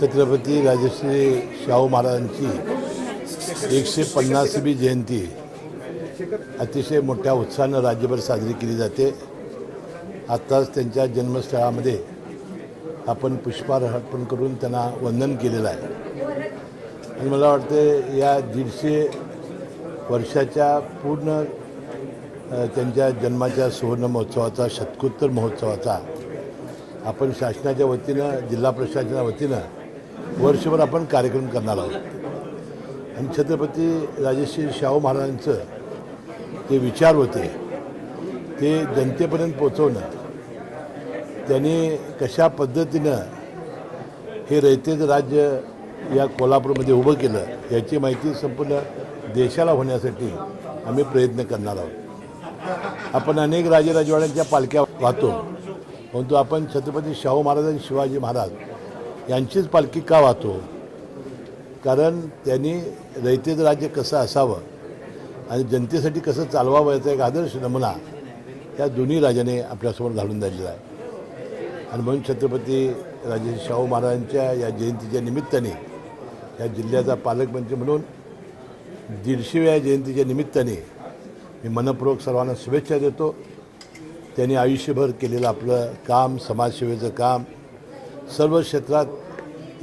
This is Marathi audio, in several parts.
छत्रपती राजश्री शाहू महाराजांची 150वी जयंती अतिशय मोठ्या उत्साहानं राज्यभर साजरी केली जाते। आत्ताच त्यांच्या जन्मस्थळामध्ये आपण पुष्पहार अर्पण करून त्यांना वंदन केलेलं आहे आणि मला वाटते या 150 वर्षाच्या पूर्ण त्यांच्या जन्माच्या सुवर्ण महोत्सवाचा शतकोत्तर महोत्सवाचा आपण शासनाच्या वतीनं जिल्हा प्रशासनाच्या वतीनं वर्षभर आपण कार्यक्रम करणार आहोत आणि छत्रपती राजश्री शाहू महाराजांचं ते विचार होते ते जनतेपर्यंत पोचवणं, त्यांनी कशा पद्धतीनं हे रयतेचं राज्य या कोल्हापूरमध्ये उभं केलं याची माहिती संपूर्ण देशाला होण्यासाठी आम्ही प्रयत्न करणार आहोत। आपण अनेक राजेराजवाड्यांच्या पालख्या वाहतो, परंतु आपण छत्रपती शाहू महाराज आणि शिवाजी महाराज यांचीच पालखी का वाहतो? कारण त्यांनी रयतेचं राज्य कसं असावं आणि जनतेसाठी कसं चालवावं याचा एक आदर्श नमुना या दोन्ही राजाने आपल्यासमोर घालून दिलेला आहे आणि म्हणून छत्रपती राजे शाहू महाराजांच्या या जयंतीच्या निमित्ताने या जिल्ह्याचा पालकमंत्री म्हणून 150व्या जयंतीच्या निमित्ताने मी मनपूर्वक सर्वांना शुभेच्छा देतो। त्यांनी आयुष्यभर केलेलं आपलं काम, समाजसेवेचं काम, सर्व क्षेत्रात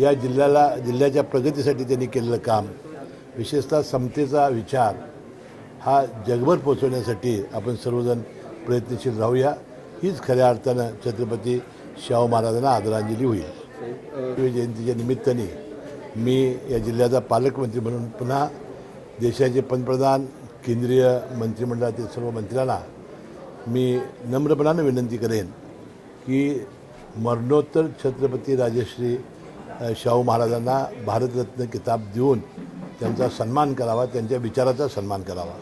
या जिल्ह्याच्या प्रगतीसाठी त्यांनी केलेलं काम, विशेषतः समतेचा विचार हा जगभर पोचवण्यासाठी आपण सर्वजण प्रयत्नशील राहूया। हीच खऱ्या अर्थानं छत्रपती शाहू महाराजांना आदरांजली होईल। जयंतीच्या निमित्ताने मी या जिल्ह्याचा पालकमंत्री म्हणून पुन्हा देशाचे पंतप्रधान, केंद्रीय मंत्रिमंडळातील सर्व मंत्र्यांना मी नम्रपणानं विनंती करेन की मरणोत्तर छत्रपती राजश्री शाहू महाराजांना भारतरत्न किताब देऊन त्यांचा सन्मान करावा, त्यांच्या विचाराचा सन्मान करावा।